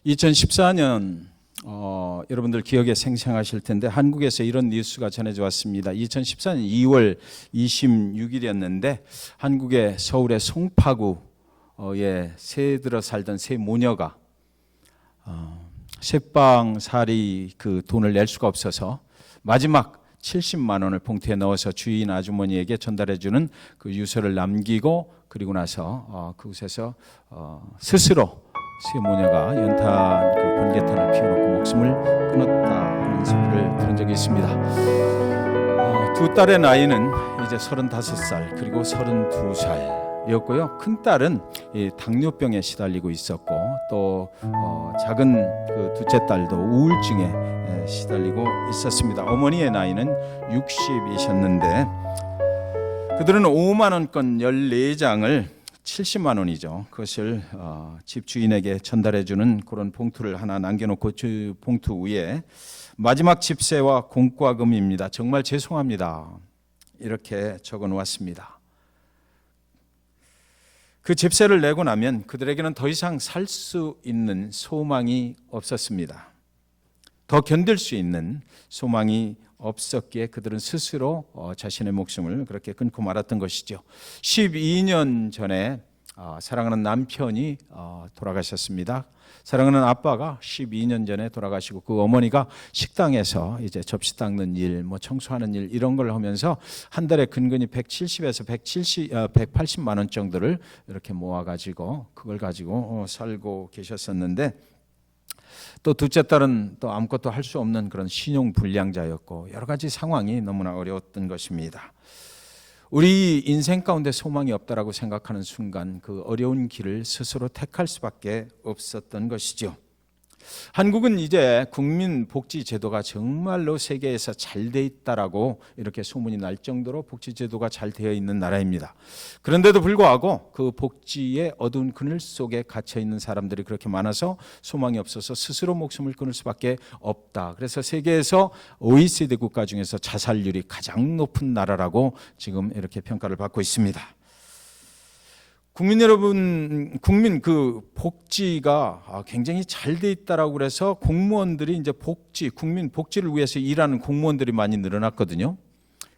2014년 여러분들 기억에 생생하실 텐데 한국에서 이런 뉴스가 전해져 왔습니다. 2014년 2월 26일이었는데 한국의 서울의 송파구에 새들어 살던 새 모녀가 새빵살이 그 돈을 낼 수가 없어서 마지막 70만 원을 봉투에 넣어서 주인 아주머니에게 전달해주는 그 유서를 남기고 그리고 나서 그곳에서 스스로 새 모녀가 연탄 그 번개탄을 피워놓고 목숨을 끊었다는 소리를 들은 적이 있습니다. 두 딸의 나이는 이제 35살 그리고 32살이었고요. 큰 딸은 당뇨병에 시달리고 있었고 또 작은 그 둘째 딸도 우울증에 시달리고 있었습니다. 어머니의 나이는 60이셨는데 그들은 5만 원권 14장을 70만 원이죠. 그것을 집 주인에게 전달해주는 그런 봉투를 하나 남겨놓고 그 봉투 위에 마지막 집세와 공과금입니다. 정말 죄송합니다. 이렇게 적어놓았습니다. 그 집세를 내고 나면 그들에게는 더 이상 살 수 있는 소망이 없었습니다. 더 견딜 수 있는 소망이 없었기에 그들은 스스로 자신의 목숨을 그렇게 끊고 말았던 것이죠. 12년 전에 사랑하는 남편이 돌아가셨습니다. 사랑하는 아빠가 12년 전에 돌아가시고 그 어머니가 식당에서 이제 접시 닦는 일, 뭐 청소하는 일 이런 걸 하면서 한 달에 근근히 170에서 180만 원 정도를 이렇게 모아가지고 그걸 가지고 살고 계셨었는데 또 둘째 딸은 또 아무것도 할 수 없는 그런 신용 불량자였고 여러 가지 상황이 너무나 어려웠던 것입니다. 우리 인생 가운데 소망이 없다라고 생각하는 순간 그 어려운 길을 스스로 택할 수밖에 없었던 것이죠. 한국은 이제 국민복지제도가 정말로 세계에서 잘 돼 있다라고 이렇게 소문이 날 정도로 복지제도가 잘 되어 있는 나라입니다. 그런데도 불구하고 그 복지의 어두운 그늘 속에 갇혀 있는 사람들이 그렇게 많아서 소망이 없어서 스스로 목숨을 끊을 수밖에 없다. 그래서 세계에서 OECD 국가 중에서 자살률이 가장 높은 나라라고 지금 이렇게 평가를 받고 있습니다. 국민 여러분, 국민 그 복지가 굉장히 잘 돼 있다라고 그래서 공무원들이 이제 국민 복지를 위해서 일하는 공무원들이 많이 늘어났거든요.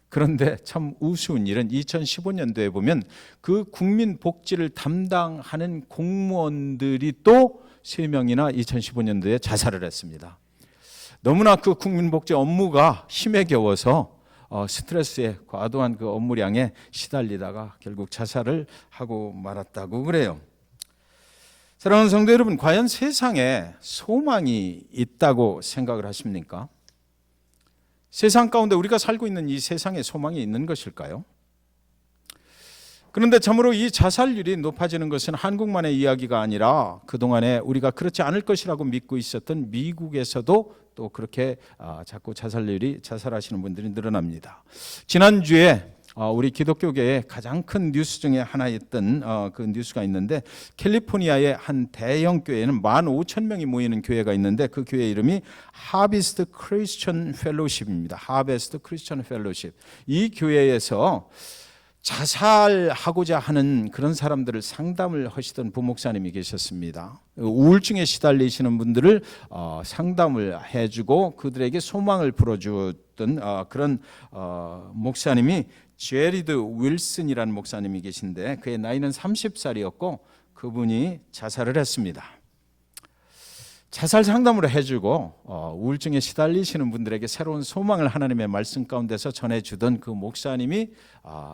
그런데 참 우스운 일은 2015년도에 보면 그 국민 복지를 담당하는 공무원들이 또 3명이나 2015년도에 자살을 했습니다. 너무나 그 국민 복지 업무가 힘에 겨워서 스트레스에 과도한 그 업무량에 시달리다가 결국 자살을 하고 말았다고 그래요. 사랑하는 성도 여러분, 과연 세상에 소망이 있다고 생각을 하십니까? 세상 가운데 우리가 살고 있는 이 세상에 소망이 있는 것일까요? 그런데 참으로 이 자살률이 높아지는 것은 한국만의 이야기가 아니라 그동안에 우리가 그렇지 않을 것이라고 믿고 있었던 미국에서도 또 그렇게 자꾸 자살하시는 분들이 늘어납니다. 지난주에 우리 기독교계의 가장 큰 뉴스 중에 하나였던 그 뉴스가 있는데 캘리포니아의 한 대형 교회에는 15,000명이 모이는 교회가 있는데 그 교회 이름이 하베스트 크리스천 펠로십입니다. 하베스트 크리스천 펠로십. 이 교회에서 자살하고자 하는 그런 사람들을 상담을 하시던 부목사님이 계셨습니다. 우울증에 시달리시는 분들을 상담을 해주고 그들에게 소망을 불어주던 그런 목사님이 제리드 윌슨이라는 목사님이 계신데 그의 나이는 30살이었고 그분이 자살을 했습니다. 자살 상담을 해주고 우울증에 시달리시는 분들에게 새로운 소망을 하나님의 말씀 가운데서 전해주던 그 목사님이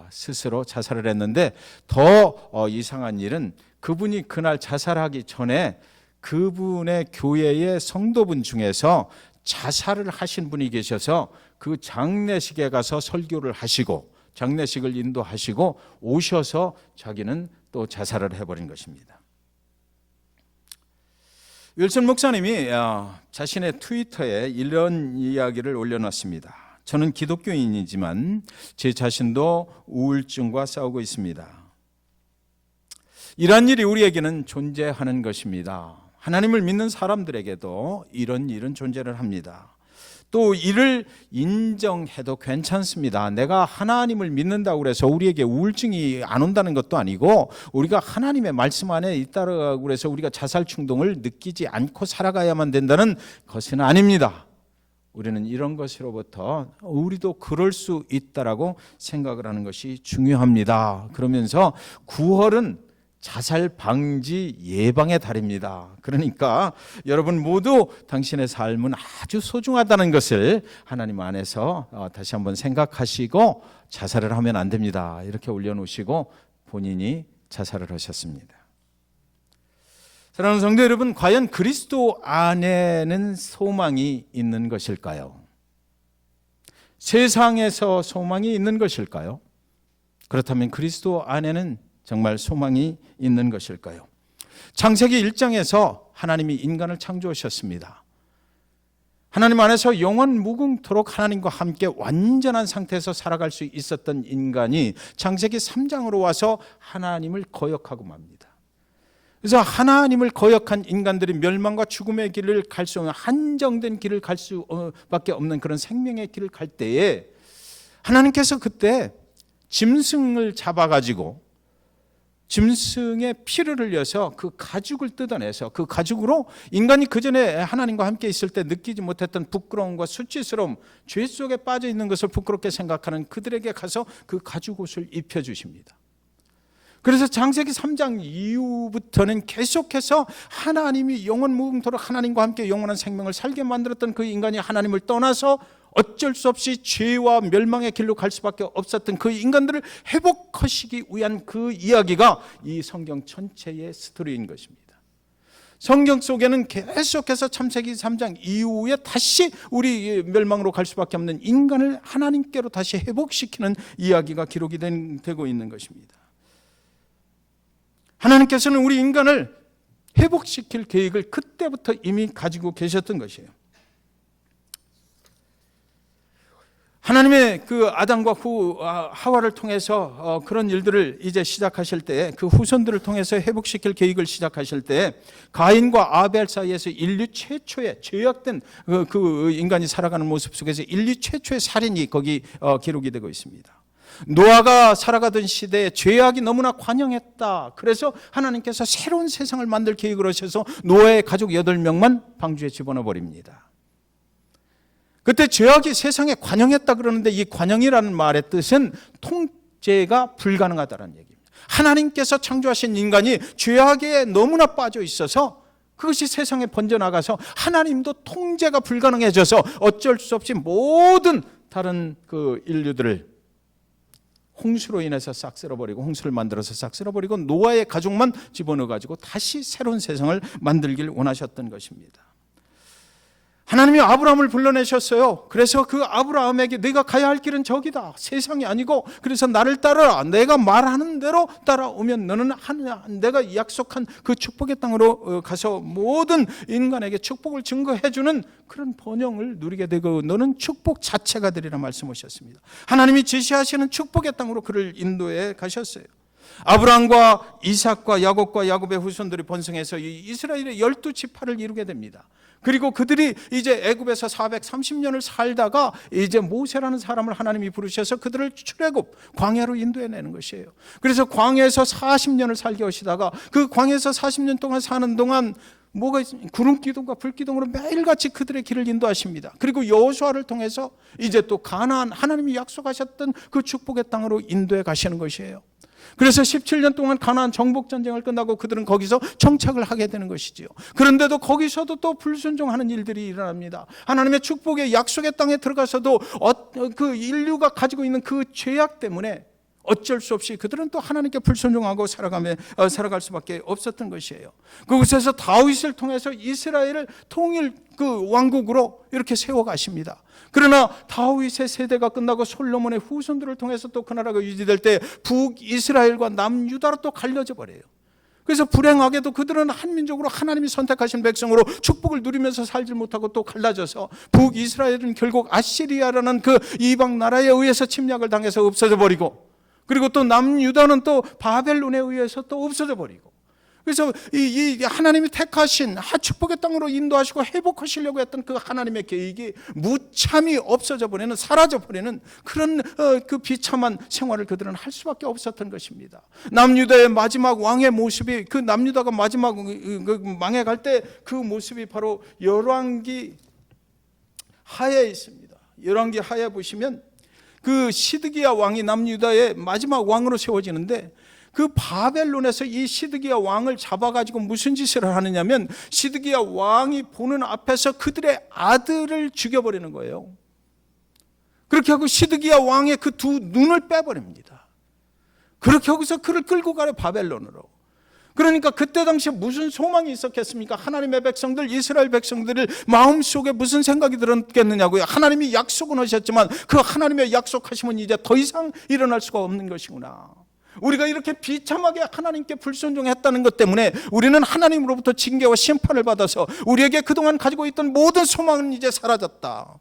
스스로 자살을 했는데 더 이상한 일은 그분이 그날 자살하기 전에 그분의 교회의 성도분 중에서 자살을 하신 분이 계셔서 그 장례식에 가서 설교를 하시고 장례식을 인도하시고 오셔서 자기는 또 자살을 해버린 것입니다. 윌슨 목사님이 자신의 트위터에 이런 이야기를 올려놨습니다. 저는 기독교인이지만 제 자신도 우울증과 싸우고 있습니다. 이러한 일이 우리에게는 존재하는 것입니다. 하나님을 믿는 사람들에게도 이런 일은 존재를 합니다. 또 이를 인정해도 괜찮습니다. 내가 하나님을 믿는다고 해서 우리에게 우울증이 안 온다는 것도 아니고, 우리가 하나님의 말씀 안에 있다고 해서 우리가 자살 충동을 느끼지 않고 살아가야만 된다는 것은 아닙니다. 우리는 이런 것으로부터 우리도 그럴 수 있다라고 생각을 하는 것이 중요합니다. 그러면서 9월은 자살 방지 예방의 달입니다. 그러니까 여러분 모두 당신의 삶은 아주 소중하다는 것을 하나님 안에서 다시 한번 생각하시고, 자살을 하면 안 됩니다. 이렇게 올려놓으시고 본인이 자살을 하셨습니다. 사랑하는 성도 여러분, 과연 그리스도 안에는 소망이 있는 것일까요? 세상에서 소망이 있는 것일까요? 그렇다면 그리스도 안에는 정말 소망이 있는 것일까요? 창세기 1장에서 하나님이 인간을 창조하셨습니다. 하나님 안에서 영원 무궁토록 하나님과 함께 완전한 상태에서 살아갈 수 있었던 인간이 창세기 3장으로 와서 하나님을 거역하고 맙니다. 그래서 하나님을 거역한 인간들이 멸망과 죽음의 길을 갈 수 없는, 한정된 길을 갈 수밖에 없는 그런 생명의 길을 갈 때에 하나님께서 그때 짐승을 잡아가지고 짐승의 피를 흘려서 그 가죽을 뜯어내서 그 가죽으로 인간이 그전에 하나님과 함께 있을 때 느끼지 못했던 부끄러움과 수치스러움, 죄 속에 빠져 있는 것을 부끄럽게 생각하는 그들에게 가서 그 가죽 옷을 입혀주십니다. 그래서 창세기 3장 이후부터는 계속해서 하나님이 영원 무궁토록 하나님과 함께 영원한 생명을 살게 만들었던 그 인간이 하나님을 떠나서 어쩔 수 없이 죄와 멸망의 길로 갈 수밖에 없었던 그 인간들을 회복하시기 위한 그 이야기가 이 성경 전체의 스토리인 것입니다. 성경 속에는 계속해서 창세기 3장 이후에 다시 우리 멸망으로 갈 수밖에 없는 인간을 하나님께로 다시 회복시키는 이야기가 기록이 되고 있는 것입니다. 하나님께서는 우리 인간을 회복시킬 계획을 그때부터 이미 가지고 계셨던 것이에요. 하나님의 그 아담과 하와를 통해서 그런 일들을 이제 시작하실 때, 그 후손들을 통해서 회복시킬 계획을 시작하실 때, 가인과 아벨 사이에서 인류 최초의 죄악된 그 인간이 살아가는 모습 속에서 인류 최초의 살인이 거기 기록이 되고 있습니다. 노아가 살아가던 시대에 죄악이 너무나 관영했다. 그래서 하나님께서 새로운 세상을 만들 계획을 하셔서 노아의 가족 8명만 방주에 집어넣어 버립니다. 그때 죄악이 세상에 관영했다 그러는데, 이 관영이라는 말의 뜻은 통제가 불가능하다는 얘기입니다. 하나님께서 창조하신 인간이 죄악에 너무나 빠져 있어서 그것이 세상에 번져나가서 하나님도 통제가 불가능해져서 어쩔 수 없이 모든 다른 그 인류들을 홍수로 인해서 싹 쓸어버리고, 홍수를 만들어서 싹 쓸어버리고 노아의 가족만 집어넣어가지고 다시 새로운 세상을 만들길 원하셨던 것입니다. 하나님이 아브라함을 불러내셨어요. 그래서 그 아브라함에게 네가 가야 할 길은 저기다, 세상이 아니고, 그래서 나를 따르라. 내가 말하는 대로 따라오면 너는 내가 약속한 그 축복의 땅으로 가서 모든 인간에게 축복을 증거해주는 그런 번영을 누리게 되고 너는 축복 자체가 되리라 말씀하셨습니다. 하나님이 제시하시는 축복의 땅으로 그를 인도해 가셨어요. 아브라함과 이삭과 야곱과 야곱의 후손들이 번성해서 이 이스라엘의 12지파를 이루게 됩니다. 그리고 그들이 이제 애굽에서 430년을 살다가 이제 모세라는 사람을 하나님이 부르셔서 그들을 출애굽 광야로 인도해내는 것이에요. 그래서 광야에서 40년을 살게 하시다가 그 광야에서 40년 동안 사는 동안 뭐가 구름 기둥과 불 기둥으로 매일같이 그들의 길을 인도하십니다. 그리고 여호수아를 통해서 이제 또 가나안, 하나님이 약속하셨던 그 축복의 땅으로 인도해 가시는 것이에요. 그래서 17년 동안 가나안 정복 전쟁을 끝나고 그들은 거기서 정착을 하게 되는 것이지요. 그런데도 거기서도 또 불순종하는 일들이 일어납니다. 하나님의 축복의 약속의 땅에 들어가서도 그 인류가 가지고 있는 그 죄악 때문에 어쩔 수 없이 그들은 또 하나님께 불순종하고 살아갈 수밖에 없었던 것이에요. 그곳에서 다윗을 통해서 이스라엘을 통일 그 왕국으로 이렇게 세워가십니다. 그러나 다윗의 세대가 끝나고 솔로몬의 후손들을 통해서 또 그 나라가 유지될 때 북이스라엘과 남유다로 또 갈려져 버려요. 그래서 불행하게도 그들은 한민족으로 하나님이 선택하신 백성으로 축복을 누리면서 살지 못하고 또 갈라져서 북이스라엘은 결국 아시리아라는 그 이방 나라에 의해서 침략을 당해서 없어져 버리고, 그리고 또 남유다는 또 바벨론에 의해서 또 없어져 버리고, 그래서 이 하나님이 택하신 축복의 땅으로 인도하시고 회복하시려고 했던 그 하나님의 계획이 무참히 없어져 버리는, 사라져 버리는 그런 그 비참한 생활을 그들은 할 수밖에 없었던 것입니다. 남유다의 마지막 왕의 모습이, 그 남유다가 마지막 망해갈 때 그 모습이 바로 열왕기 하에 있습니다. 열왕기 하에 보시면 그 시드기야 왕이 남유다의 마지막 왕으로 세워지는데, 그 바벨론에서 이 시드기야 왕을 잡아가지고 무슨 짓을 하느냐면, 시드기야 왕이 보는 앞에서 그들의 아들을 죽여버리는 거예요. 그렇게 하고 시드기야 왕의 그 두 눈을 빼버립니다. 그렇게 하고서 그를 끌고 가요, 바벨론으로. 그러니까 그때 당시에 무슨 소망이 있었겠습니까? 하나님의 백성들, 이스라엘 백성들을 마음속에 무슨 생각이 들었겠느냐고요. 하나님이 약속은 하셨지만 그 하나님의 약속하심은 이제 더 이상 일어날 수가 없는 것이구나. 우리가 이렇게 비참하게 하나님께 불순종했다는 것 때문에 우리는 하나님으로부터 징계와 심판을 받아서 우리에게 그동안 가지고 있던 모든 소망은 이제 사라졌다.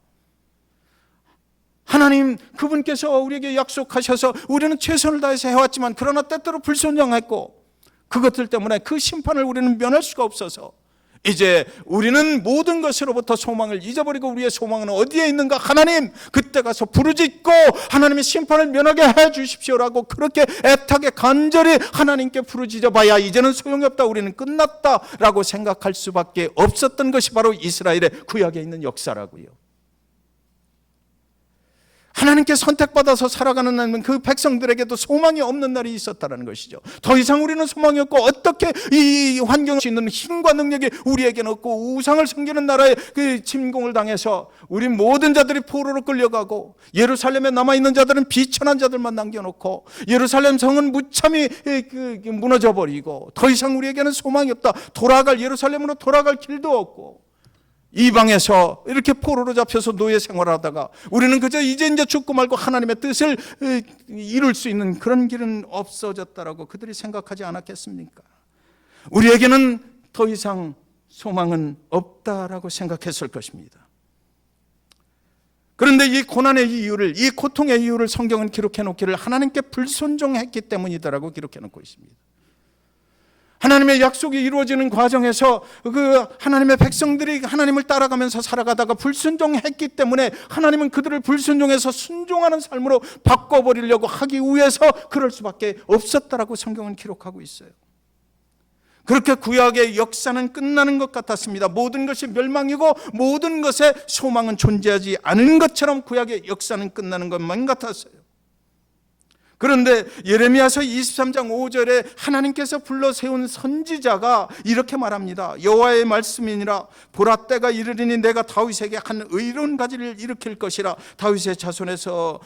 하나님 그분께서 우리에게 약속하셔서 우리는 최선을 다해서 해왔지만 그러나 때때로 불순종했고, 그것들 때문에 그 심판을 우리는 면할 수가 없어서 이제 우리는 모든 것으로부터 소망을 잊어버리고 우리의 소망은 어디에 있는가? 하나님, 그때 가서 부르짖고 하나님의 심판을 면하게 해 주십시오라고 그렇게 애타게 간절히 하나님께 부르짖어 봐야 이제는 소용이 없다, 우리는 끝났다라고 생각할 수밖에 없었던 것이 바로 이스라엘의 구약에 있는 역사라고요. 하나님께 선택받아서 살아가는 그 백성들에게도 소망이 없는 날이 있었다는 것이죠. 더 이상 우리는 소망이 없고 어떻게 이 환경을 수 있는 힘과 능력이 우리에게는 없고, 우상을 섬기는 나라에 그 침공을 당해서 우리 모든 자들이 포로로 끌려가고, 예루살렘에 남아있는 자들은 비천한 자들만 남겨놓고, 예루살렘 성은 무참히 무너져버리고, 더 이상 우리에게는 소망이 없다, 예루살렘으로 돌아갈 길도 없고, 이방에서 이렇게 포로로 잡혀서 노예 생활하다가 우리는 그저 이제 죽고 말고 하나님의 뜻을 이룰 수 있는 그런 길은 없어졌다라고 그들이 생각하지 않았겠습니까? 우리에게는 더 이상 소망은 없다라고 생각했을 것입니다. 그런데 이 고난의 이유를, 이 고통의 이유를 성경은 기록해 놓기를 하나님께 불순종했기 때문이다라고 기록해 놓고 있습니다. 하나님의 약속이 이루어지는 과정에서 그 하나님의 백성들이 하나님을 따라가면서 살아가다가 불순종했기 때문에 하나님은 그들을 불순종해서 순종하는 삶으로 바꿔버리려고 하기 위해서 그럴 수밖에 없었다라고 성경은 기록하고 있어요. 그렇게 구약의 역사는 끝나는 것 같았습니다. 모든 것이 멸망이고 모든 것에 소망은 존재하지 않은 것처럼 구약의 역사는 끝나는 것만 같았어요. 그런데 예레미야서 23장 5절에 하나님께서 불러 세운 선지자가 이렇게 말합니다. 여호와의 말씀이니라. 보라, 때가 이르리니 내가 다윗에게 한 의로운 가지를 일으킬 것이라. 다윗의 자손에서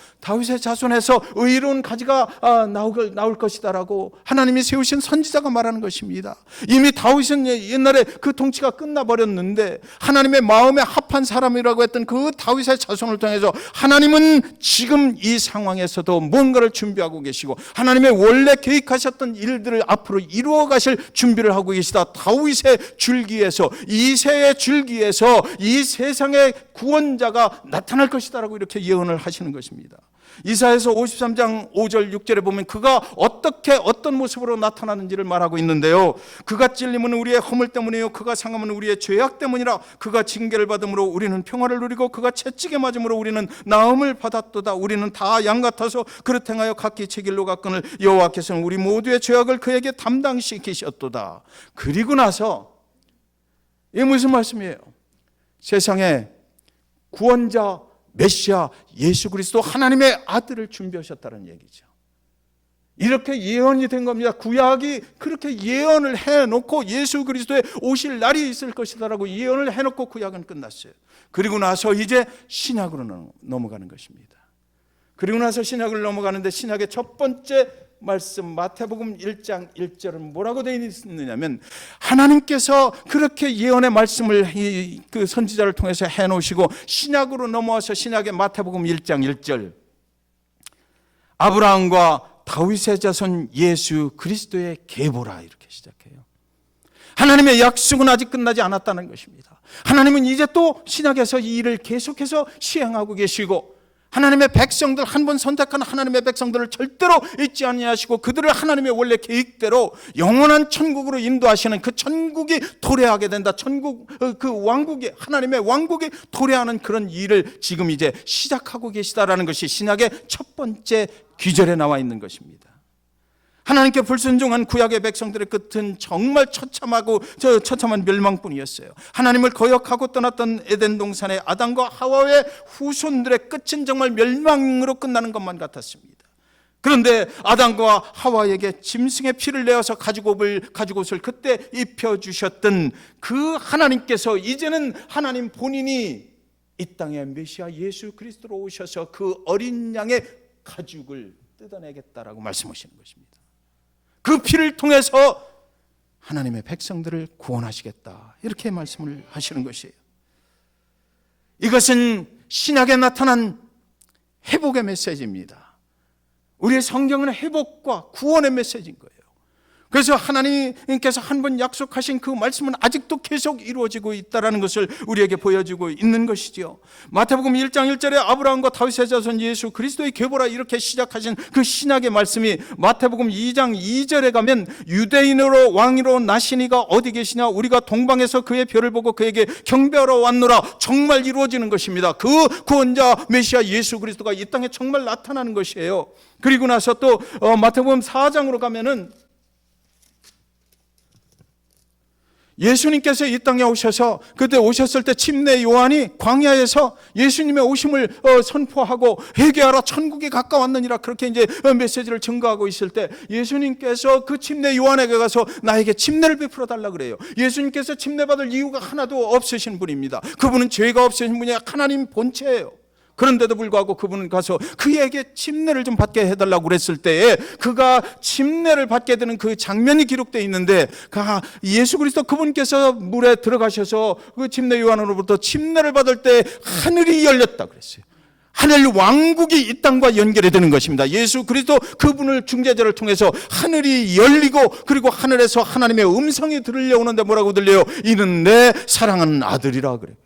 의로운 가지가 나올 것이다라고 하나님이 세우신 선지자가 말하는 것입니다. 이미 다윗은 옛날에 그 통치가 끝나버렸는데 하나님의 마음에 합한 사람이라고 했던 그 다윗의 자손을 통해서 하나님은 지금 이 상황에서도 뭔가를 준비하고 계시고 하나님의 원래 계획하셨던 일들을 앞으로 이루어 가실 준비를 하고 계시다. 다윗의 줄기에서, 이새의 줄기에서 이 세상의 구원자가 나타날 것이다라고 이렇게 예언을 하시는 것입니다. 이사야서 53장 5절 6절에 보면 그가 어떤 모습으로 나타나는지를 말하고 있는데요. 그가 찔림은 우리의 허물 때문이요 그가 상함은 우리의 죄악 때문이라. 그가 징계를 받음으로 우리는 평화를 누리고 그가 채찍에 맞음으로 우리는 나음을 받았도다. 우리는 다 양 같아서 그릇 행하여 각기 제 길로 갔거늘 여호와께서는 우리 모두의 죄악을 그에게 담당시키셨도다. 그리고 나서 이게 무슨 말씀이에요? 세상에 구원자 메시아 예수 그리스도 하나님의 아들을 준비하셨다는 얘기죠. 이렇게 예언이 된 겁니다. 구약이 그렇게 예언을 해놓고 예수 그리스도의 오실 날이 있을 것이다라고 예언을 해놓고 구약은 끝났어요. 그리고 나서 이제 신약으로 넘어가는 것입니다. 그리고 나서 신약을 넘어가는데 신약의 첫 번째 말씀 마태복음 1장 1절은 뭐라고 되어 있느냐면 하나님께서 그렇게 예언의 말씀을 그 선지자를 통해서 해놓으시고 신약으로 넘어와서 신약의 마태복음 1장 1절 아브라함과 다윗의 자손 예수 그리스도의 계보라 이렇게 시작해요. 하나님의 약속은 아직 끝나지 않았다는 것입니다. 하나님은 이제 또 신약에서 이 일을 계속해서 시행하고 계시고 하나님의 백성들, 한 번 선택한 하나님의 백성들을 절대로 잊지 아니하시고 그들을 하나님의 원래 계획대로 영원한 천국으로 인도하시는 그 천국이 도래하게 된다. 천국, 그 왕국이, 하나님의 왕국이 도래하는 그런 일을 지금 이제 시작하고 계시다라는 것이 신약의 첫 번째 귀절에 나와 있는 것입니다. 하나님께 불순종한 구약의 백성들의 끝은 정말 처참한 멸망뿐이었어요. 하나님을 거역하고 떠났던 에덴 동산의 아담과 하와의 후손들의 끝은 정말 멸망으로 끝나는 것만 같았습니다. 그런데 아담과 하와에게 짐승의 피를 내어서 가죽옷을 그때 입혀주셨던 그 하나님께서 이제는 하나님 본인이 이 땅에 메시아 예수 그리스도로 오셔서 그 어린 양의 가죽을 뜯어내겠다라고 말씀하시는 것입니다. 그 피를 통해서 하나님의 백성들을 구원하시겠다, 이렇게 말씀을 하시는 것이에요. 이것은 신약에 나타난 회복의 메시지입니다. 우리의 성경은 회복과 구원의 메시지인 거예요. 그래서 하나님께서 한 번 약속하신 그 말씀은 아직도 계속 이루어지고 있다는 것을 우리에게 보여주고 있는 것이죠. 마태복음 1장 1절에 아브라함과 다윗의 자손 예수 그리스도의 계보라, 이렇게 시작하신 그 신약의 말씀이 마태복음 2장 2절에 가면 유대인으로 왕으로 나시니가 어디 계시냐, 우리가 동방에서 그의 별을 보고 그에게 경배하러 왔노라, 정말 이루어지는 것입니다. 그 구원자 메시아 예수 그리스도가 이 땅에 정말 나타나는 것이에요. 그리고 나서 또 마태복음 4장으로 가면은 예수님께서 이 땅에 오셔서, 그때 오셨을 때 침례 요한이 광야에서 예수님의 오심을 선포하고 회개하라 천국이 가까웠느니라, 그렇게 이제 메시지를 증거하고 있을 때 예수님께서 그 침례 요한에게 가서 나에게 침례를 베풀어 달라 그래요. 예수님께서 침례 받을 이유가 하나도 없으신 분입니다. 그분은 죄가 없으신 분이 하나님 본체예요. 그런데도 불구하고 그분은 가서 그에게 침례를 좀 받게 해달라고 그랬을 때에 그가 침례를 받게 되는 그 장면이 기록되어 있는데, 예수 그리스도 그분께서 물에 들어가셔서 그 침례 요한으로부터 침례를 받을 때 하늘이 열렸다 그랬어요. 하늘 왕국이 이 땅과 연결이 되는 것입니다. 예수 그리스도 그분을 중재자를 통해서 하늘이 열리고, 그리고 하늘에서 하나님의 음성이 들려오는데 뭐라고 들려요? 이는 내 사랑하는 아들이라 그래요.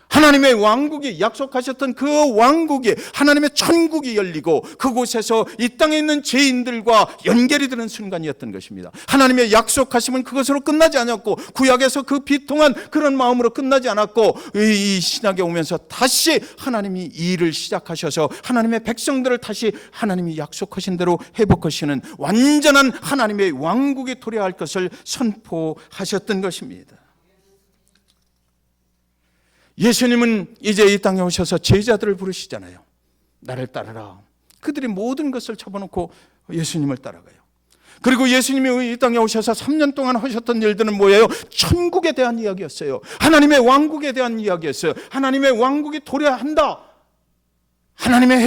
하나님의 왕국이, 약속하셨던 그 왕국이, 하나님의 천국이 열리고 그곳에서 이 땅에 있는 죄인들과 연결이 되는 순간이었던 것입니다. 하나님의 약속하심은 그것으로 끝나지 않았고, 구약에서 그 비통한 그런 마음으로 끝나지 않았고, 이 신약에 오면서 다시 하나님이 이 일을 시작하셔서 하나님의 백성들을 다시 하나님이 약속하신 대로 회복하시는 완전한 하나님의 왕국이 도래할 것을 선포하셨던 것입니다. 예수님은 이제 이 땅에 오셔서 제자들을 부르시잖아요. 나를 따르라. 그들이 모든 것을 접어놓고 예수님을 따라가요. 그리고 예수님이 이 땅에 오셔서 3년 동안 하셨던 일들은 뭐예요? 천국에 대한 이야기였어요. 하나님의 왕국에 대한 이야기였어요. 하나님의 왕국이 도래한다. 하나님의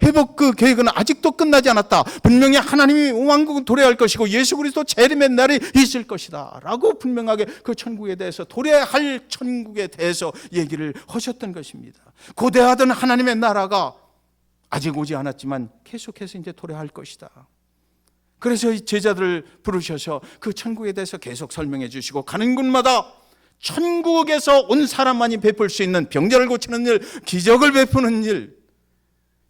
회복 그 계획은 아직도 끝나지 않았다. 분명히 하나님이 왕국은 도래할 것이고 예수 그리스도 재림의 날이 있을 것이다 라고 분명하게 그 천국에 대해서, 도래할 천국에 대해서 얘기를 하셨던 것입니다. 고대하던 하나님의 나라가 아직 오지 않았지만 계속해서 이제 도래할 것이다. 그래서 이 제자들을 부르셔서 그 천국에 대해서 계속 설명해 주시고, 가는 곳마다 천국에서 온 사람만이 베풀 수 있는 병자를 고치는 일, 기적을 베푸는 일,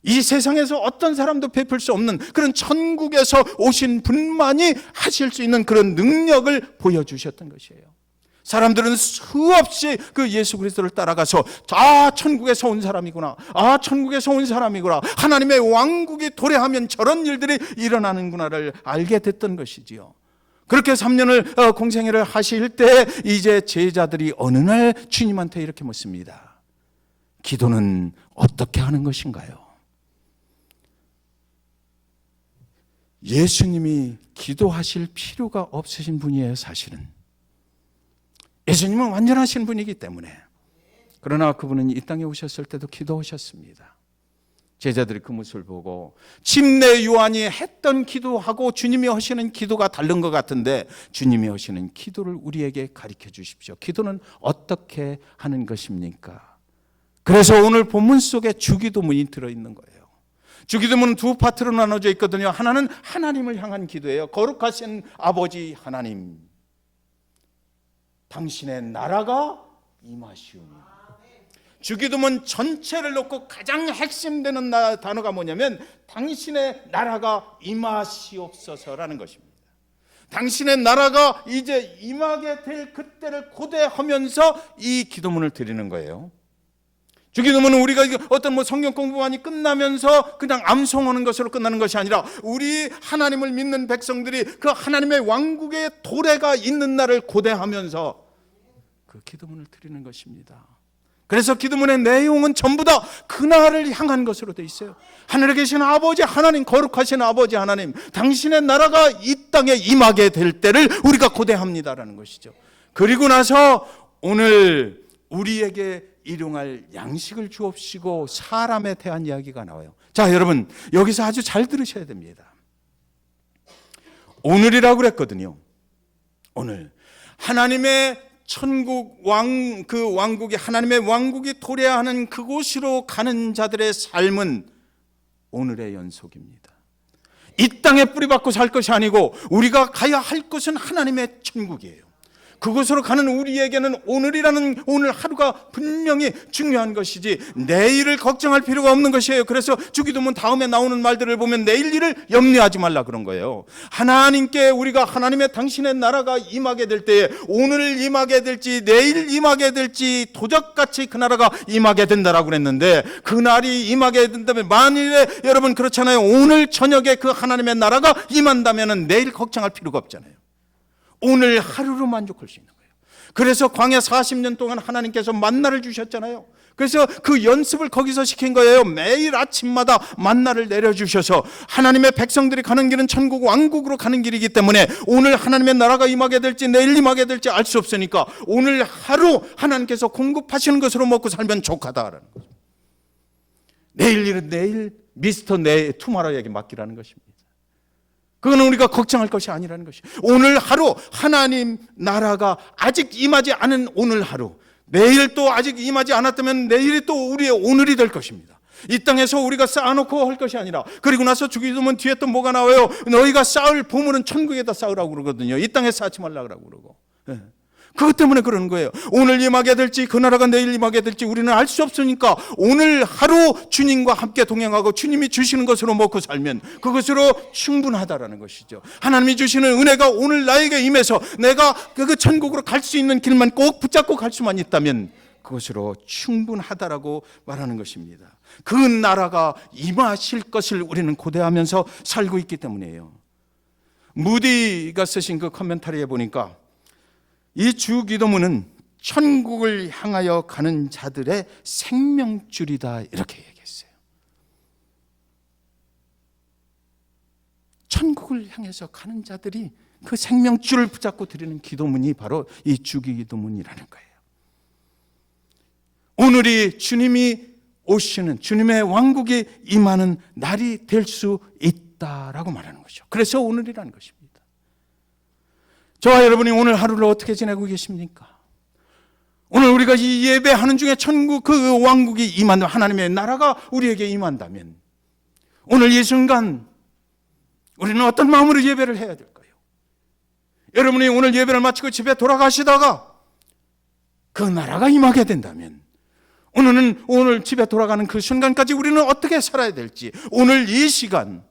이 세상에서 어떤 사람도 베풀 수 없는 그런 천국에서 오신 분만이 하실 수 있는 그런 능력을 보여주셨던 것이에요. 사람들은 수없이 그 예수 그리스도를 따라가서 천국에서 온 사람이구나, 천국에서 온 사람이구나, 하나님의 왕국이 도래하면 저런 일들이 일어나는구나를 알게 됐던 것이지요. 그렇게 3년을 공생애를 하실 때 이제 제자들이 어느 날 주님한테 이렇게 묻습니다. 기도는 어떻게 하는 것인가요? 예수님이 기도하실 필요가 없으신 분이에요. 사실은 예수님은 완전하신 분이기 때문에. 그러나 그분은 이 땅에 오셨을 때도 기도하셨습니다. 제자들이 그 모습을 보고, 침례 요한이 했던 기도하고 주님이 하시는 기도가 다른 것 같은데 주님이 하시는 기도를 우리에게 가르쳐 주십시오. 기도는 어떻게 하는 것입니까? 그래서 오늘 본문 속에 주기도문이 들어있는 거예요. 주기도문은 두 파트로 나눠져 있거든요. 하나는 하나님을 향한 기도예요. 거룩하신 아버지 하나님, 당신의 나라가 임하시오니 주기도문 전체를 놓고 가장 핵심되는 단어가 뭐냐면 당신의 나라가 임하시옵소서라는 것입니다. 당신의 나라가 이제 임하게 될 그때를 고대하면서 이 기도문을 드리는 거예요. 주기도문은 우리가 어떤 성경 공부만이 끝나면서 그냥 암송하는 것으로 끝나는 것이 아니라 우리 하나님을 믿는 백성들이 그 하나님의 왕국의 도래가 있는 날을 고대하면서 그 기도문을 드리는 것입니다. 그래서 기도문의 내용은 전부 다 그날을 향한 것으로 되어 있어요. 하늘에 계신 아버지 하나님, 거룩하신 아버지 하나님, 당신의 나라가 이 땅에 임하게 될 때를 우리가 고대합니다라는 것이죠. 그리고 나서 오늘 우리에게 일용할 양식을 주옵시고 사람에 대한 이야기가 나와요. 자, 여러분 여기서 아주 잘 들으셔야 됩니다. 오늘이라고 그랬거든요. 오늘 하나님의 천국 그 왕국이, 하나님의 왕국이 도래하는 그곳으로 가는 자들의 삶은 오늘의 연속입니다. 이 땅에 뿌리박고 살 것이 아니고 우리가 가야 할 것은 하나님의 천국이에요. 그곳으로 가는 우리에게는 오늘이라는 오늘 하루가 분명히 중요한 것이지 내일을 걱정할 필요가 없는 것이에요. 그래서 주기도문 다음에 나오는 말들을 보면 내일 일을 염려하지 말라 그런 거예요. 하나님께 우리가 하나님의 당신의 나라가 임하게 될 때에 오늘 임하게 될지 내일 임하게 될지 도적같이 그 나라가 임하게 된다라고 그랬는데, 그날이 임하게 된다면, 만일에 여러분 그렇잖아요. 오늘 저녁에 그 하나님의 나라가 임한다면 내일 걱정할 필요가 없잖아요. 오늘 하루로 만족할 수 있는 거예요. 그래서 광야 40년 동안 하나님께서 만나를 주셨잖아요. 그래서 그 연습을 거기서 시킨 거예요. 매일 아침마다 만나를 내려주셔서 하나님의 백성들이 가는 길은 천국 왕국으로 가는 길이기 때문에 오늘 하나님의 나라가 임하게 될지 내일 임하게 될지 알 수 없으니까 오늘 하루 하나님께서 공급하시는 것으로 먹고 살면 족하다라는 거죠. 내일 일은 내일, 미스터 투마로에게 맡기라는 것입니다. 그거는 우리가 걱정할 것이 아니라는 것이, 오늘 하루 하나님 나라가 아직 임하지 않은 오늘 하루, 내일 또 아직 임하지 않았다면 내일이 또 우리의 오늘이 될 것입니다. 이 땅에서 우리가 쌓아놓고 할 것이 아니라, 그리고 나서 주기도문 뒤에 또 뭐가 나와요? 너희가 쌓을 보물은 천국에다 쌓으라고 그러거든요. 이 땅에 쌓지 말라고 그러고. 그것 때문에 그러는 거예요. 오늘 임하게 될지 그 나라가 내일 임하게 될지 우리는 알 수 없으니까 오늘 하루 주님과 함께 동행하고 주님이 주시는 것으로 먹고 살면 그것으로 충분하다라는 것이죠. 하나님이 주시는 은혜가 오늘 나에게 임해서 내가 그 천국으로 갈 수 있는 길만 꼭 붙잡고 갈 수만 있다면 그것으로 충분하다라고 말하는 것입니다. 그 나라가 임하실 것을 우리는 고대하면서 살고 있기 때문이에요. 무디가 쓰신 그 커멘터리에 보니까 이 주기도문은 천국을 향하여 가는 자들의 생명줄이다 이렇게 얘기했어요. 천국을 향해서 가는 자들이 그 생명줄을 붙잡고 드리는 기도문이 바로 이 주기도문이라는 거예요. 오늘이 주님이 오시는, 주님의 왕국이 임하는 날이 될 수 있다라고 말하는 거죠. 그래서 오늘이라는 것입니다. 저와 여러분이 오늘 하루를 어떻게 지내고 계십니까? 오늘 우리가 이 예배하는 중에 천국 그 왕국이 임한다면, 하나님의 나라가 우리에게 임한다면 오늘 이 순간 우리는 어떤 마음으로 예배를 해야 될까요? 여러분이 오늘 예배를 마치고 집에 돌아가시다가 그 나라가 임하게 된다면 오늘 집에 돌아가는 그 순간까지 우리는 어떻게 살아야 될지, 오늘 이 시간,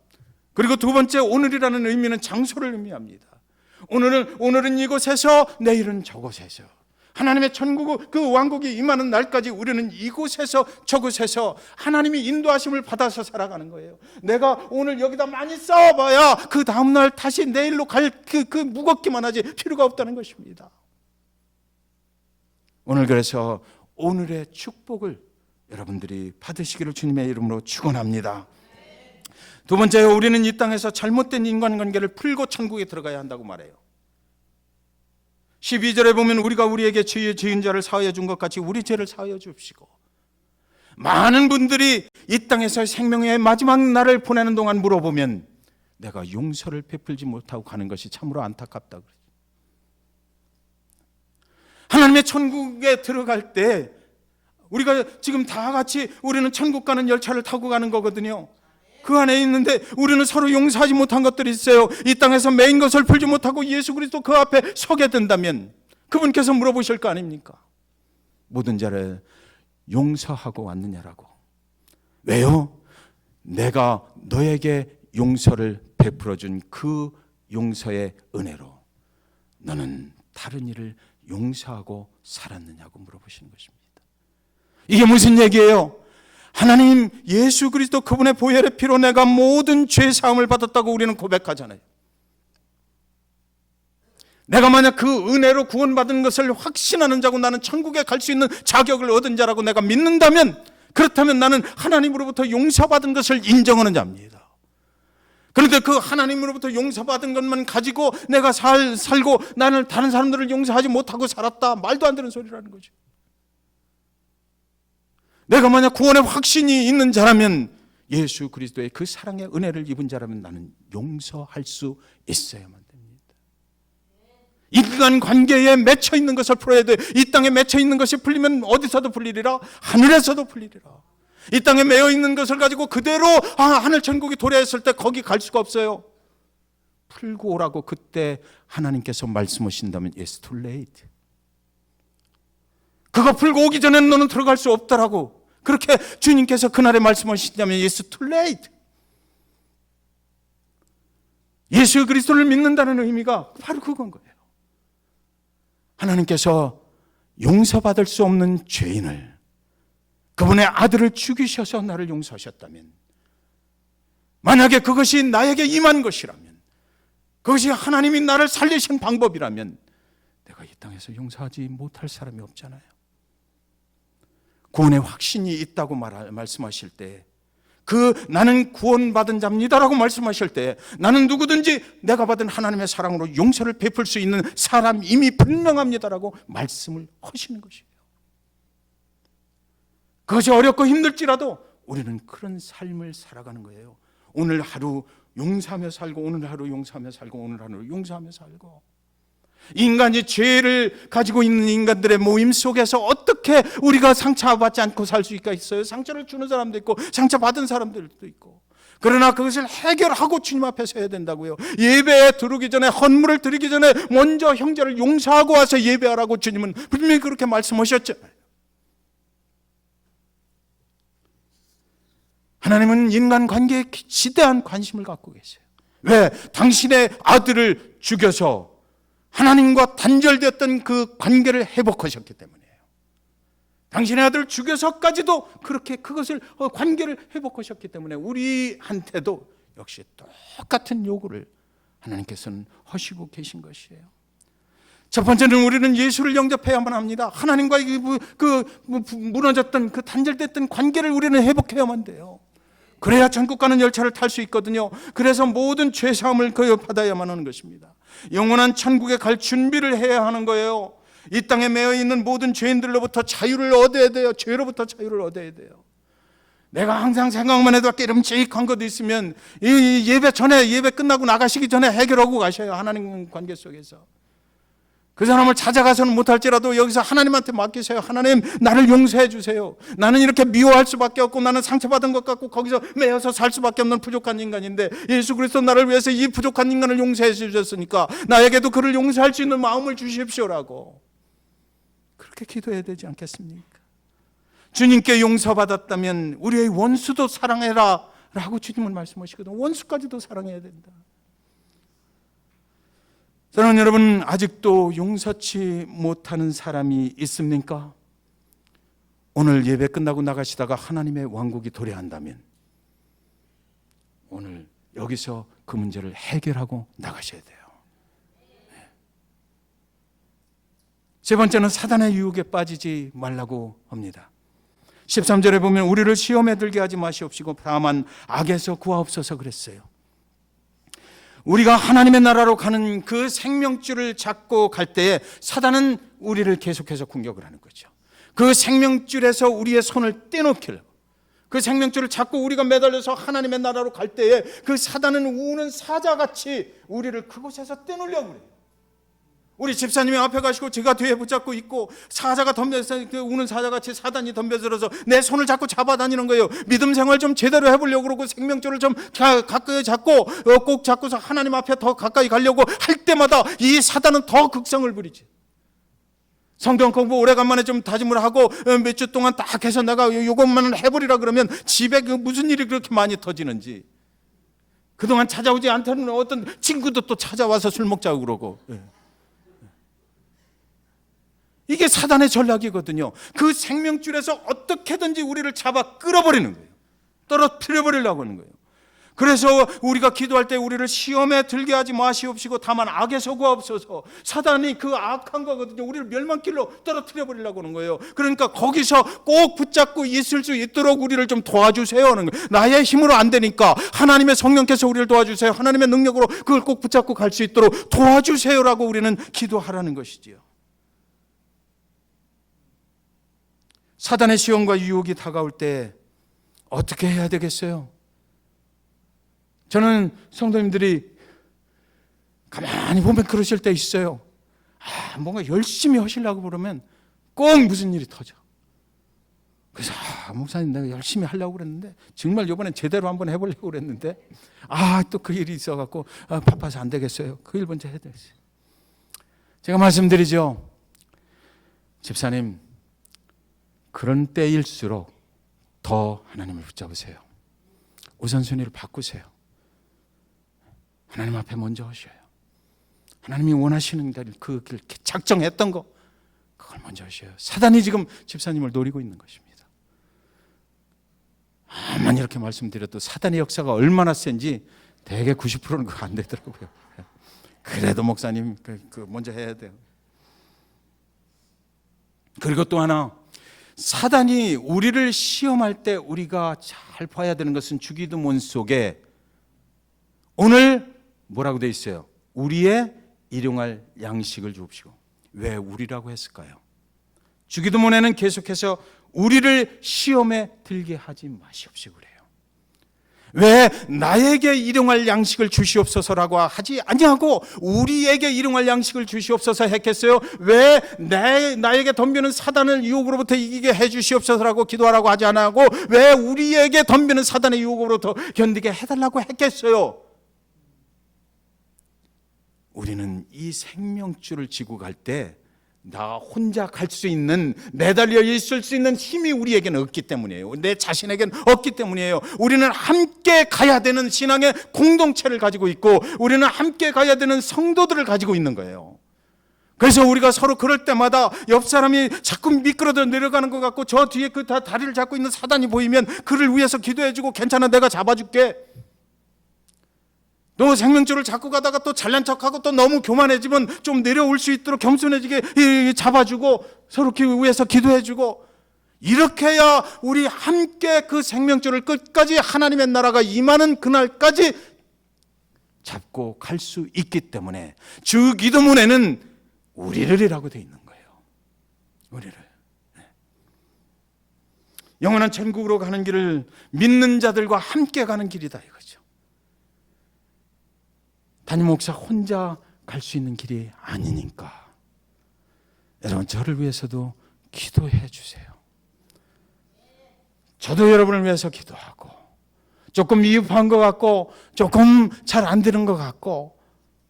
그리고 두 번째 오늘이라는 의미는 장소를 의미합니다. 오늘은 이곳에서, 내일은 저곳에서, 하나님의 천국 그 왕국이 임하는 날까지 우리는 이곳에서 저곳에서 하나님이 인도하심을 받아서 살아가는 거예요. 내가 오늘 여기다 많이 쌓아봐야 그 다음날 다시 내일로 갈 그 무겁기만 하지 필요가 없다는 것입니다. 오늘 그래서 오늘의 축복을 여러분들이 받으시기를 주님의 이름으로 축원합니다. 두 번째, 우리는 이 땅에서 잘못된 인간관계를 풀고 천국에 들어가야 한다고 말해요. 12절에 보면 우리가 우리에게 죄의 지은 자를 사하여 준 것 같이 우리 죄를 사하여 주시고, 많은 분들이 이 땅에서 생명의 마지막 날을 보내는 동안 물어보면 내가 용서를 베풀지 못하고 가는 것이 참으로 안타깝다 그러죠. 하나님의 천국에 들어갈 때 우리가 지금 다 같이 우리는 천국 가는 열차를 타고 가는 거거든요. 그 안에 있는데 우리는 서로 용서하지 못한 것들이 있어요. 이 땅에서 매인 것을 풀지 못하고 예수 그리스도 그 앞에 서게 된다면 그분께서 물어보실 거 아닙니까? 모든 자를 용서하고 왔느냐라고. 왜요? 내가 너에게 용서를 베풀어준 그 용서의 은혜로 너는 다른 이를 용서하고 살았느냐고 물어보시는 것입니다. 이게 무슨 얘기예요? 하나님 예수 그리스도 그분의 보혈의 피로 내가 모든 죄 사함을 받았다고 우리는 고백하잖아요. 내가 만약 그 은혜로 구원받은 것을 확신하는 자고 나는 천국에 갈 수 있는 자격을 얻은 자라고 내가 믿는다면, 그렇다면 나는 하나님으로부터 용서받은 것을 인정하는 자입니다. 그런데 그 하나님으로부터 용서받은 것만 가지고 내가 살고 나는 다른 사람들을 용서하지 못하고 살았다, 말도 안 되는 소리라는 거죠. 내가 만약 구원의 확신이 있는 자라면, 예수 그리스도의 그 사랑의 은혜를 입은 자라면 나는 용서할 수 있어야만 됩니다. 인간 관계에 맺혀 있는 것을 풀어야 돼. 이 땅에 맺혀 있는 것이 풀리면 어디서도 풀리리라, 하늘에서도 풀리리라. 이 땅에 매여 있는 것을 가지고 그대로 하늘 천국이 도래했을 때 거기 갈 수가 없어요. 풀고 오라고 그때 하나님께서 말씀하신다면 It's too late. 그거 풀고 오기 전에는 너는 들어갈 수 없다라고 그렇게 주님께서 그날에 말씀하신다면 It's too late. 예수 그리스도를 믿는다는 의미가 바로 그건 거예요. 하나님께서 용서받을 수 없는 죄인을, 그분의 아들을 죽이셔서 나를 용서하셨다면, 만약에 그것이 나에게 임한 것이라면, 그것이 하나님이 나를 살리신 방법이라면 내가 이 땅에서 용서하지 못할 사람이 없잖아요. 구원의 확신이 있다고 말씀하실 때, 나는 구원받은 자입니다라고 말씀하실 때, 나는 누구든지 내가 받은 하나님의 사랑으로 용서를 베풀 수 있는 사람임이 분명합니다라고 말씀을 하시는 것이에요. 그것이 어렵고 힘들지라도 우리는 그런 삶을 살아가는 거예요. 오늘 하루 용서하며 살고, 오늘 하루 용서하며 살고, 오늘 하루 용서하며 살고. 인간이 죄를 가지고 있는 인간들의 모임 속에서 어떻게 우리가 상처받지 않고 살 수가 있어요? 상처를 주는 사람도 있고 상처받은 사람들도 있고. 그러나 그것을 해결하고 주님 앞에 서야 된다고요. 예배에 들어오기 전에, 헌물을 드리기 전에 먼저 형제를 용서하고 와서 예배하라고 주님은 분명히 그렇게 말씀하셨잖아요. 하나님은 인간 관계에 지대한 관심을 갖고 계세요. 왜? 당신의 아들을 죽여서 하나님과 단절되었던 그 관계를 회복하셨기 때문이에요. 당신의 아들을 죽여서까지도 그렇게 그것을 관계를 회복하셨기 때문에 우리한테도 역시 똑같은 요구를 하나님께서는 하시고 계신 것이에요. 첫 번째는 우리는 예수를 영접해야만 합니다. 하나님과의 무너졌던 그 단절됐던 관계를 우리는 회복해야만 돼요. 그래야 천국 가는 열차를 탈 수 있거든요. 그래서 모든 죄사함을 받아야만 하는 것입니다. 영원한 천국에 갈 준비를 해야 하는 거예요. 이 땅에 매여 있는 모든 죄인들로부터 자유를 얻어야 돼요. 죄로부터 자유를 얻어야 돼요. 내가 항상 생각만 해도 깨름직한 것도 있으면 이 예배 전에, 예배 끝나고 나가시기 전에 해결하고 가셔요. 하나님 관계 속에서. 그 사람을 찾아가서는 못할지라도 여기서 하나님한테 맡기세요. 하나님, 나를 용서해 주세요. 나는 이렇게 미워할 수밖에 없고, 나는 상처받은 것 같고 거기서 매여서 살 수밖에 없는 부족한 인간인데, 예수 그리스도 나를 위해서 이 부족한 인간을 용서해 주셨으니까 나에게도 그를 용서할 수 있는 마음을 주십시오라고 그렇게 기도해야 되지 않겠습니까? 주님께 용서받았다면 우리의 원수도 사랑해라 라고 주님은 말씀하시거든요. 원수까지도 사랑해야 된다. 사랑하는 여러분, 아직도 용서치 못하는 사람이 있습니까? 오늘 예배 끝나고 나가시다가 하나님의 왕국이 도래한다면 오늘 여기서 그 문제를 해결하고 나가셔야 돼요. 세 번째는 사단의 유혹에 빠지지 말라고 합니다. 13절에 보면 우리를 시험에 들게 하지 마시옵시고 다만 악에서 구하옵소서 그랬어요. 우리가 하나님의 나라로 가는 그 생명줄을 잡고 갈 때에 사단은 우리를 계속해서 공격을 하는 거죠. 그 생명줄에서 우리의 손을 떼놓기를, 그 생명줄을 잡고 우리가 매달려서 하나님의 나라로 갈 때에 그 사단은 우는 사자같이 우리를 그곳에서 떼놓으려고 그래요. 우리 집사님이 앞에 가시고 제가 뒤에 붙잡고 있고 사자가 덤벼서 우는 사자같이 사단이 덤벼들어서 내 손을 자꾸 잡아다니는 거예요. 믿음 생활 좀 제대로 해보려고 그러고 생명줄을 좀 가까이 잡고 꼭 잡고서 하나님 앞에 더 가까이 가려고 할 때마다 이 사단은 더 극성을 부리지. 성경 공부 오래간만에 좀 다짐을 하고 몇 주 동안 딱 해서 내가 요것만 해버리라 그러면 집에 그 무슨 일이 그렇게 많이 터지는지, 그동안 찾아오지 않던 어떤 친구도 또 찾아와서 술 먹자고 그러고. 이게 사단의 전략이거든요. 그 생명줄에서 어떻게든지 우리를 잡아 끌어버리는 거예요. 떨어뜨려 버리려고 하는 거예요. 그래서 우리가 기도할 때 우리를 시험에 들게 하지 마시옵시고 다만 악에 속아옵소서. 사단이 그 악한 거거든요. 우리를 멸망길로 떨어뜨려 버리려고 하는 거예요. 그러니까 거기서 꼭 붙잡고 있을 수 있도록 우리를 좀 도와주세요 하는 거예요. 나의 힘으로 안 되니까 하나님의 성령께서 우리를 도와주세요. 하나님의 능력으로 그걸 꼭 붙잡고 갈 수 있도록 도와주세요라고 우리는 기도하라는 것이지요. 사단의 시험과 유혹이 다가올 때 어떻게 해야 되겠어요? 저는 성도님들이 가만히 보면 그러실 때 있어요. 뭔가 열심히 하시려고 그러면 꼭 무슨 일이 터져. 그래서 목사님 내가 열심히 하려고 그랬는데 정말 이번엔 제대로 한번 해보려고 그랬는데 또 그 일이 있어갖고 바빠서 안 되겠어요. 그 일 먼저 해야 되겠어요. 제가 말씀드리죠. 집사님, 그런 때일수록 더 하나님을 붙잡으세요. 우선순위를 바꾸세요. 하나님 앞에 먼저 하셔요. 하나님이 원하시는 그 길 작정했던 거, 그걸 먼저 하셔요. 사단이 지금 집사님을 노리고 있는 것입니다. 아만 이렇게 말씀드려도 사단의 역사가 얼마나 센지 대개 90%는 그거 안 되더라고요. 그래도 목사님 그 먼저 해야 돼요. 그리고 또 하나, 사단이 우리를 시험할 때 우리가 잘 봐야 되는 것은 주기도문 속에 오늘 뭐라고 되어 있어요? 우리의 일용할 양식을 주옵시고. 왜 우리라고 했을까요? 주기도문에는 계속해서 우리를 시험에 들게 하지 마시옵시고 그래요. 왜 나에게 일용할 양식을 주시옵소서라고 하지 아니하고 우리에게 일용할 양식을 주시옵소서 했겠어요? 왜 나에게 덤비는 사단을 유혹으로부터 이기게 해 주시옵소서라고 기도하라고 하지 않고 왜 우리에게 덤비는 사단의 유혹으로부터 견디게 해달라고 했겠어요? 우리는 이 생명줄을 지고 갈 때 나 혼자 갈 수 있는, 매달려 있을 수 있는 힘이 우리에게는 없기 때문이에요. 내 자신에게는 없기 때문이에요. 우리는 함께 가야 되는 신앙의 공동체를 가지고 있고 우리는 함께 가야 되는 성도들을 가지고 있는 거예요. 그래서 우리가 서로 그럴 때마다 옆 사람이 자꾸 미끄러져 내려가는 것 같고 저 뒤에 그 다리를 잡고 있는 사단이 보이면 그를 위해서 기도해주고 괜찮아 내가 잡아줄게. 너 생명줄을 잡고 가다가 또 잘난 척하고 또 너무 교만해지면 좀 내려올 수 있도록 겸손해지게 잡아주고 서로 위해서 기도해주고, 이렇게 해야 우리 함께 그 생명줄을 끝까지 하나님의 나라가 임하는 그날까지 잡고 갈 수 있기 때문에 주기도문에는 우리를이라고 되어 있는 거예요. 우리를. 영원한 천국으로 가는 길을 믿는 자들과 함께 가는 길이다 이거죠. 담임 목사 혼자 갈 수 있는 길이 아니니까 여러분 저를 위해서도 기도해 주세요. 저도 여러분을 위해서 기도하고 조금 미흡한 것 같고 조금 잘 안 되는 것 같고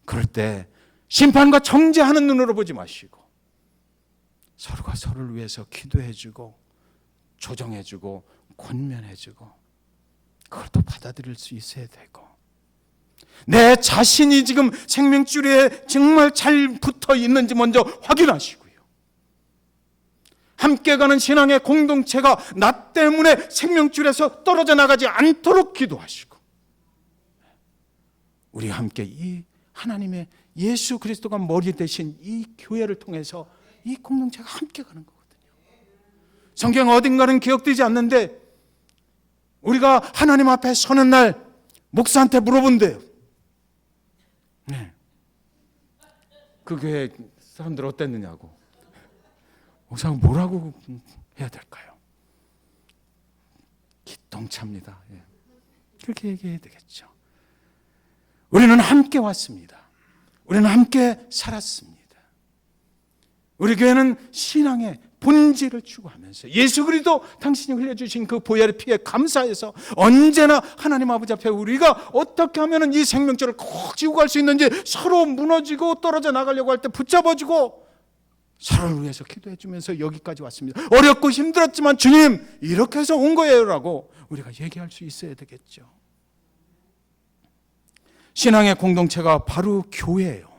그럴 때 심판과 정죄하는 눈으로 보지 마시고 서로가 서로를 위해서 기도해 주고 조정해 주고 권면해 주고 그걸 또 받아들일 수 있어야 되고, 내 자신이 지금 생명줄에 정말 잘 붙어 있는지 먼저 확인하시고요. 함께 가는 신앙의 공동체가 나 때문에 생명줄에서 떨어져 나가지 않도록 기도하시고, 우리 함께 이 하나님의 예수 그리스도가 머리 대신 이 교회를 통해서 이 공동체가 함께 가는 거거든요. 성경 어딘가는 기억되지 않는데 우리가 하나님 앞에 서는 날 목사한테 물어본대요. 네. 그 교회 사람들 어땠느냐고. 목사가 뭐라고 해야 될까요? 기똥차입니다. 예. 그렇게 얘기해야 되겠죠. 우리는 함께 왔습니다. 우리는 함께 살았습니다. 우리 교회는 신앙의 본질을 추구하면서 예수 그리스도 당신이 흘려주신 그 보혈의 피에 감사해서 언제나 하나님 아버지 앞에 우리가 어떻게 하면 이 생명줄을 꼭 지고 갈 수 있는지 서로 무너지고 떨어져 나가려고 할 때 붙잡아주고 서로를 위해서 기도해 주면서 여기까지 왔습니다. 어렵고 힘들었지만 주님 이렇게 해서 온 거예요 라고 우리가 얘기할 수 있어야 되겠죠. 신앙의 공동체가 바로 교회예요.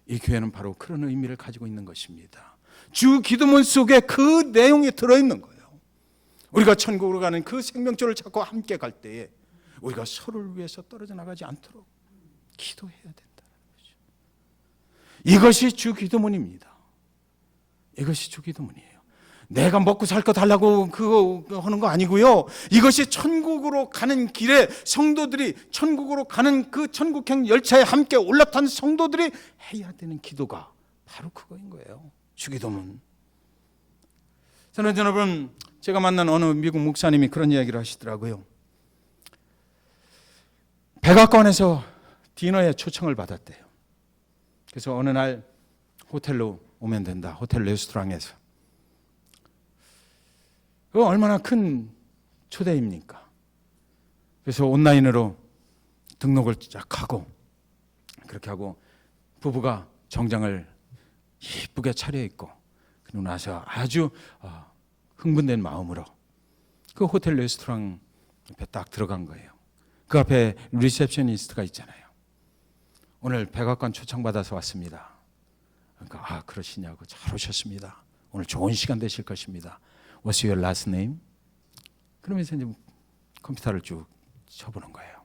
이 교회는 바로 그런 의미를 가지고 있는 것입니다. 주 기도문 속에 그 내용이 들어있는 거예요. 우리가 천국으로 가는 그 생명줄을 찾고 함께 갈 때에 우리가 서로를 위해서 떨어져 나가지 않도록 기도해야 된다는 거죠. 이것이 주 기도문입니다. 이것이 주 기도문이에요. 내가 먹고 살 거 달라고 그거 하는 거 아니고요. 이것이 천국으로 가는 길에 성도들이 천국으로 가는 그 천국행 열차에 함께 올라탄 성도들이 해야 되는 기도가 바로 그거인 거예요. 주 기도문. 저는 여러분, 제가 만난 어느 미국 목사님이 그런 이야기를 하시더라고요. 백악관에서 디너에 초청을 받았대요. 그래서 어느 날 호텔로 오면 된다. 호텔 레스토랑에서. 그거 얼마나 큰 초대입니까? 그래서 온라인으로 등록을 쫙 하고 그렇게 하고 부부가 정장을 예쁘게 차려입고 그리고 나서 아주 흥분된 마음으로 그 호텔 레스토랑 앞에 딱 들어간 거예요. 그 앞에 리셉셔니스트가 있잖아요. 오늘 백악관 초청받아서 왔습니다. 그러니까 그러시냐고. 잘 오셨습니다. 오늘 좋은 시간 되실 것입니다. What's your last name? 그러면서 이제 컴퓨터를 쭉 쳐보는 거예요.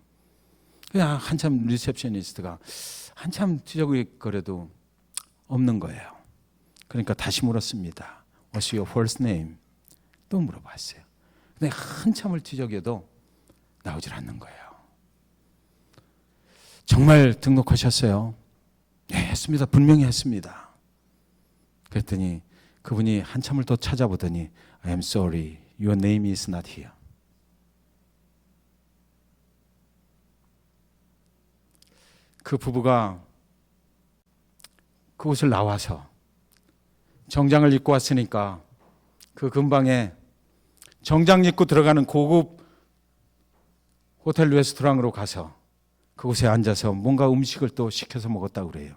그냥 한참 리셉셔니스트가 한참 뒤적거려도 없는 거예요. 그러니까 다시 물었습니다. What's your first name? 또 물어봤어요. 근데 한참을 뒤적여도 나오질 않는 거예요. 정말 등록하셨어요? 네, 했습니다. 분명히 했습니다. 그랬더니 그분이 한참을 더 찾아보더니 I am sorry, your name is not here. 그 부부가 그곳을 나와서 정장을 입고 왔으니까 그 근방에 정장 입고 들어가는 고급 호텔 레스토랑으로 가서 그곳에 앉아서 뭔가 음식을 또 시켜서 먹었다고 그래요.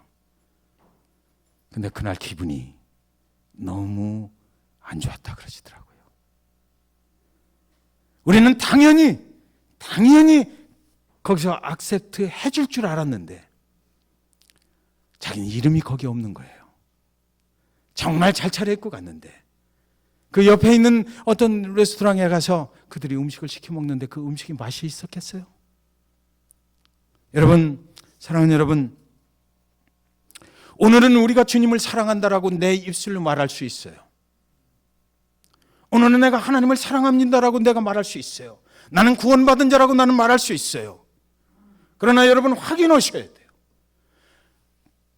근데 그날 기분이 너무 안 좋았다 그러시더라고요. 우리는 당연히 거기서 악셉트 해줄 줄 알았는데 자기는 이름이 거기 없는 거예요. 정말 잘 차려입고 갔는데 그 옆에 있는 어떤 레스토랑에 가서 그들이 음식을 시켜 먹는데 그 음식이 맛이 있었겠어요? 여러분, 사랑하는 여러분, 오늘은 우리가 주님을 사랑한다라고 내 입술로 말할 수 있어요. 오늘은 내가 하나님을 사랑합니다라고 내가 말할 수 있어요. 나는 구원받은 자라고 나는 말할 수 있어요. 그러나 여러분 확인하셔야 돼요.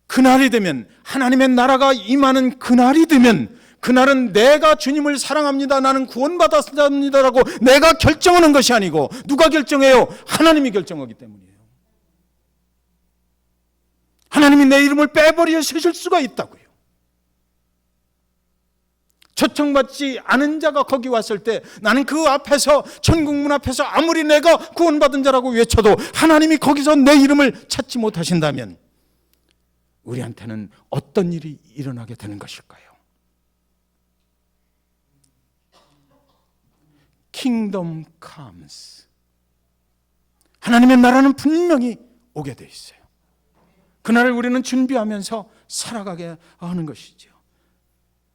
그날이 되면, 하나님의 나라가 임하는 그날이 되면, 그날은 내가 주님을 사랑합니다, 나는 구원받았습니다라고 내가 결정하는 것이 아니고 누가 결정해요? 하나님이 결정하기 때문이에요. 하나님이 내 이름을 빼버려 세실 수가 있다고요. 초청받지 않은 자가 거기 왔을 때 나는 그 앞에서, 천국문 앞에서 아무리 내가 구원받은 자라고 외쳐도 하나님이 거기서 내 이름을 찾지 못하신다면 우리한테는 어떤 일이 일어나게 되는 것일까요? Kingdom comes. 하나님의 나라는 분명히 오게 돼 있어요. 그날을 우리는 준비하면서 살아가게 하는 것이죠.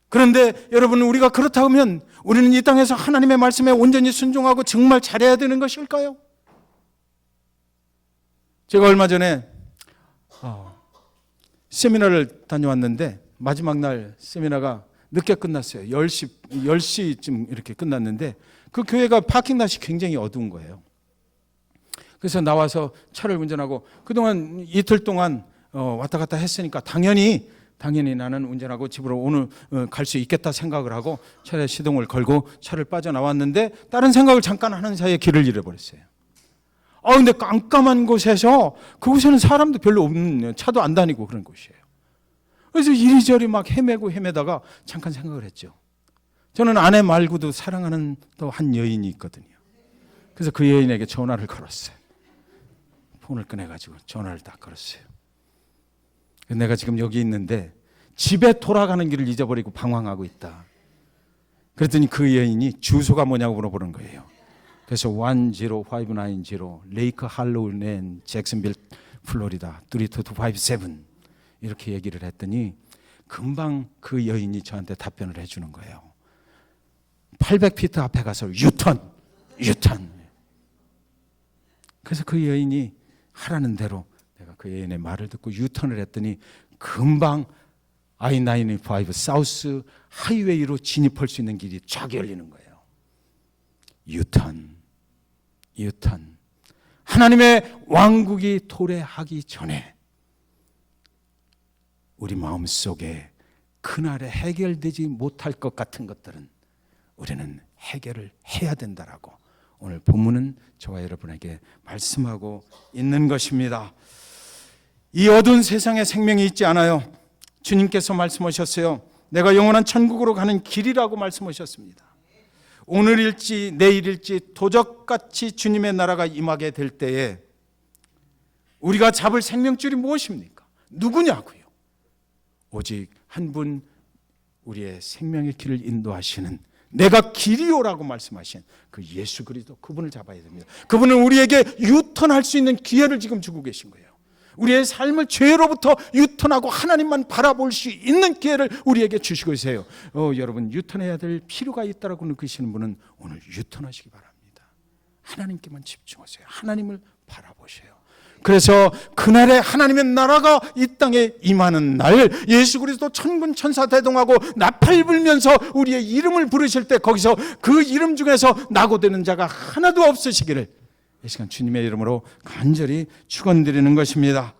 그런데 여러분, 우리가 그렇다 하면 우리는 이 땅에서 하나님의 말씀에 온전히 순종하고 정말 잘해야 되는 것일까요? 제가 얼마 전에 세미나를 다녀왔는데 마지막 날 세미나가 늦게 끝났어요. 10시쯤 이렇게 끝났는데 그 교회가 파킹랏이 굉장히 어두운 거예요. 그래서 나와서 차를 운전하고 그동안 이틀 동안 왔다 갔다 했으니까 당연히 나는 운전하고 집으로 오늘 갈 수 있겠다 생각을 하고 차에 시동을 걸고 차를 빠져나왔는데 다른 생각을 잠깐 하는 사이에 길을 잃어버렸어요. 근데 깜깜한 곳에서, 그곳에는 사람도 별로 없는, 차도 안 다니고 그런 곳이에요. 그래서 이리저리 막 헤매다가 잠깐 생각을 했죠. 저는 아내 말고도 사랑하는 또 한 여인이 있거든요. 그래서 그 여인에게 전화를 걸었어요. 폰을 꺼내가지고 전화를 딱 걸었어요. 내가 지금 여기 있는데 집에 돌아가는 길을 잊어버리고 방황하고 있다. 그랬더니 그 여인이 주소가 뭐냐고 물어보는 거예요. 그래서 10590 레이크 할로우 랜 잭슨빌 플로리다 32257 이렇게 얘기를 했더니 금방 그 여인이 저한테 답변을 해주는 거예요. 800피트 앞에 가서 유턴. 그래서 그 여인이 하라는 대로 내가 그 여인의 말을 듣고 유턴을 했더니 금방 I-95 사우스 하이웨이로 진입할 수 있는 길이 쫙 열리는 거예요. 유턴. 하나님의 왕국이 도래하기 전에 우리 마음속에 그날에 해결되지 못할 것 같은 것들은 우리는 해결을 해야 된다라고 오늘 본문은 저와 여러분에게 말씀하고 있는 것입니다. 이 어두운 세상에 생명이 있지 않아요. 주님께서 말씀하셨어요. 내가 영원한 천국으로 가는 길이라고 말씀하셨습니다. 오늘일지 내일일지 도적같이 주님의 나라가 임하게 될 때에 우리가 잡을 생명줄이 무엇입니까? 누구냐고요? 오직 한 분 우리의 생명의 길을 인도하시는 내가 길이요라고 말씀하신 그 예수 그리스도, 그분을 잡아야 됩니다. 그분은 우리에게 유턴할 수 있는 기회를 지금 주고 계신 거예요. 우리의 삶을 죄로부터 유턴하고 하나님만 바라볼 수 있는 기회를 우리에게 주시고 계세요. 여러분 유턴해야 될 필요가 있다고 느끼시는 분은 오늘 유턴하시기 바랍니다. 하나님께만 집중하세요. 하나님을 바라보세요. 그래서 그날에 하나님의 나라가 이 땅에 임하는 날 예수 그리스도 천군 천사 대동하고 나팔 불면서 우리의 이름을 부르실 때 거기서 그 이름 중에서 낙오되는 자가 하나도 없으시기를 이 시간 주님의 이름으로 간절히 축원드리는 것입니다.